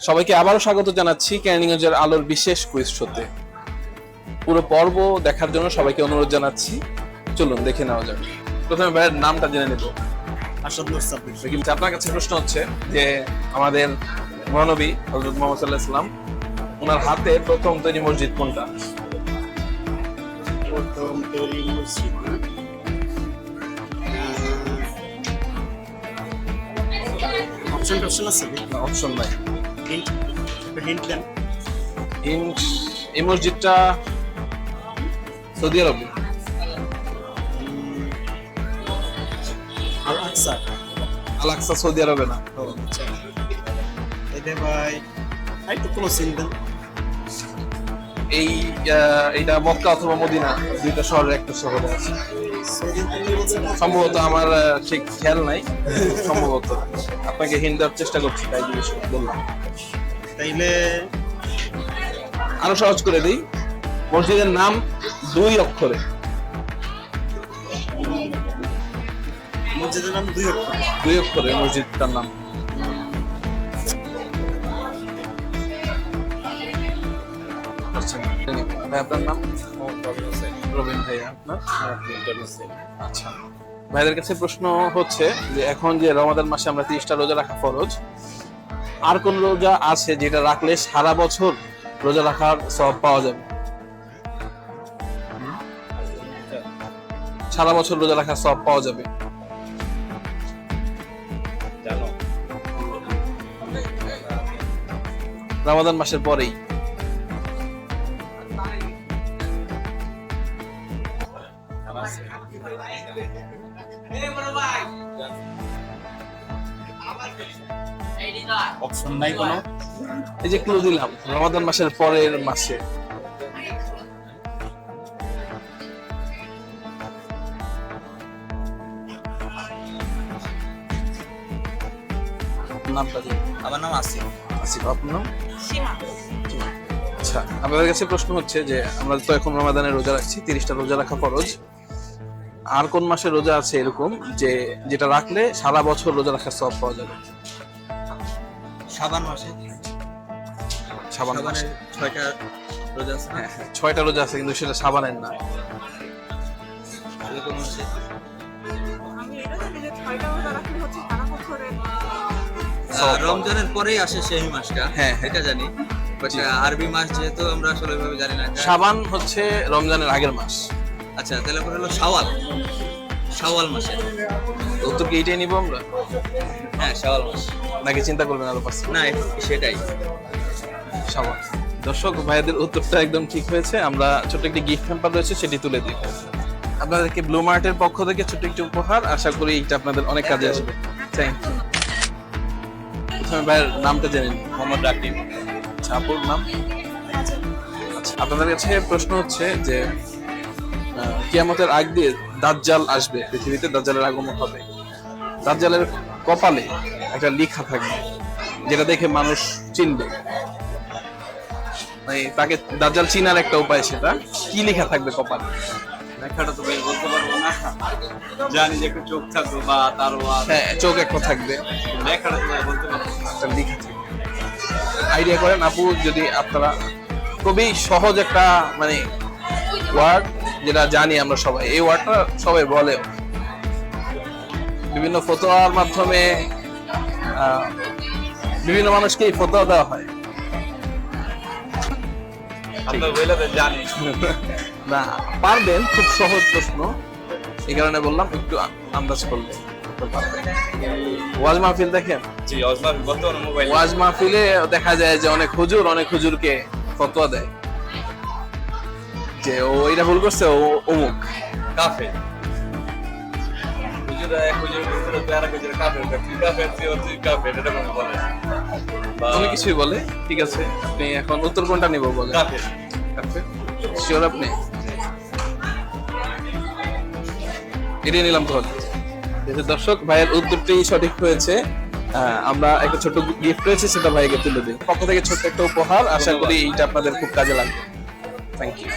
সবাইকে আবারও স্বাগত জানাচ্ছি ক্যানিংয়ের আলোর বিশেষ কুইজ শোতে। পুরো পর্ব দেখার জন্য সবাইকে অনুরোধ জানাচ্ছি। চলুন দেখে নেওয়া যাক। প্রথমে ভাইয়ের নামটা জেনে নেব। আসাদ নূর সাব্বির। কিন্তু আপনার কাছে প্রশ্ন হচ্ছে যে আমাদের মহানবী হযরত মুহাম্মদ সাল্লাল্লাহু আলাইহি ওয়াসাল্লাম ওনার হাতে প্রথম তৈরি মসজিদ কোনটা? প্রথম তৈরি মসজিদ অপশন আছে? অপশন নাই। হিন্ট দেন। এই মসজিদটা সৌদি আরবে। আল আকসা। আল আকসা সৌদি আরবে না। আচ্ছা এটা ভাই একটু কোনো সিন দেন। এইটা মক্কা অথবা মদিনা, দুইটা শহরের একটা শহরে আছে সম্ভবত। আমার ঠিক খেয়াল নাই, সম্ভবত। আপনাকে হিন্ট দেওয়ার চেষ্টা করছি, তাই জিজ্ঞেস বললাম। তাইলে আরো সহজ করে দিই, মসজিদের নাম 2 অক্ষরে। মসজিদের নাম 2 অক্ষর। 2 অক্ষরে মসজিদটার নাম। ভাই আপনার নাম? রবিন ভাই। আপনার? আচ্ছা, ভাইদের কাছে প্রশ্ন হচ্ছে যে এখন যে রমাদান মাসে আমরা 30টা রোজা রাখা ফরজ, আর কোন রোজা আছে যেটা রাখলে সারা বছর রোজা রাখার সওয়াব পাওয়া যাবে? সারা বছর রোজা রাখার সওয়াব পাওয়া যাবে। রমাদান মাসের পরেই। অপশন নাই কোনো? এই যে ক্লু দিলাম, রমাদান মাসের পরের মাসে। নামটা দিন। আমার নাম আসিফ। আসিফ। আপনার নাম? আচ্ছা, আপনাদের কাছে প্রশ্ন হচ্ছে যে আমরা তো এখন রমাদানে রোজা রাখছি, 30টা রোজা রাখা ফরজ। আর কোন মাসে রোজা আছে এরকম যে যেটা রাখলে সারা বছর রোজা রাখার সওয়াব পাওয়া যাবে? শাবান মাসে। শাবান মাসে 6টা রোজা আছে। হ্যাঁ, 6টা রোজা আছে, কিন্তু সেটা শাবানের না। এরকম মাসে আমি এটা জানি যে 6টা রোজা রাখলে হচ্ছে সারা বছরের রমজানের পরেই আসে সেই মাসটা। হ্যাঁ, এটা জানি, বাট আরবি মাস যেহেতু আমরা আসলে ওইভাবে জানি না। শাবান হচ্ছে রমজানের আগের মাস। আচ্ছা, তাহলে পরে হলো শাওয়াল। শাওয়াল মাসে। উত্তর কি এইটাই নিব আমরা, হ্যাঁ শাওয়াল মাস। নাকি চিন্তা করবেন আরো পাশে? না, সেটাই শাওয়াল। দর্শক ভাইদের উত্তরটা একদম ঠিক হয়েছে। আমরা ছোট্ট একটি গিফট হ্যাম্পার রয়েছে, সেটি তুলে দিই আপনাদেরকে। ব্লু মার্টের পক্ষ থেকে ছোট্ট একটি উপহার। আশা করি এটা আপনাদের অনেক কাজে আসবে। Thank you. প্রথমে ভাইয়ের নামটা জেনে নিন। মোহাম্মদ রাকিব। আচ্ছা, আপুর নাম? আচ্ছা, আপনাদের কাছে প্রশ্ন হচ্ছে যে কিয়ামতের আগ দিয়ে দাজ্জাল আসবে পৃথিবীতে, দাজ্জালের আগমন হবে। দাজ্জালের কপালে একটা লেখা থাকবে যেটা দেখে মানুষ চিনবে, মানে তাকে দাজ্জাল চিনার একটা উপায়। সেটা কি লেখা থাকবে কপালে? লেখাটা তো ভাই বলতে পারবো না, জানি যে একটা চোখ থাকবে বা তার হ্যাঁ, চোখ একটা থাকবে। লেখাটা তো ভাই বলতে পারবো না। একটা লেখা থাকবে। আইডিয়া করেন আপু, যদি আপনারা। খুবই সহজ একটা মানে ওয়ার্ড, যেটা জানি আমরা সবাই। এই ওয়ার্ডটা সবাই বলেও, বিভিন্ন ফতোয়ার মাধ্যমে বিভিন্ন মানুষকে এই ফতোয়া দেওয়া হয়। আমরা বইলাতে জানি না, পারবেন, খুব সহজ প্রশ্ন, এই কারণে বললাম একটু আন্দাজ করলে পারবেন। ওয়াজ মাহফিল দেখেন? জি, অজমার বর্তমানে মোবাইল ওয়াজ মাহফিলে দেখা যায় যে অনেক হুজুরকে ফতোয়া দেয় যে ও এটা ভুল করছে, ও অমুক কাফের। হুজুরা এক হুজুরের ভিতরে প্যারা হুজুর কাফের, তুই কাফের, তুই কাফের, এটা কোন বলে? অনেক কিছুই বলে। ঠিক আছে, আপনি এখন উত্তর কোনটা নিব বলে? কাফের। শিওর আপনি? এড়িয়ে নিলাম তাহলে। দর্শক ভাইয়ের উত্তরটি সঠিক হয়েছে। আমরা একটা ছোট গিফট রয়েছে, সেটা ভাইকে তুলে দিই। পক্ষ থেকে ছোট্ট একটা উপহার। আশা করি এইটা আপনাদের খুব কাজে লাগবে। Thank you.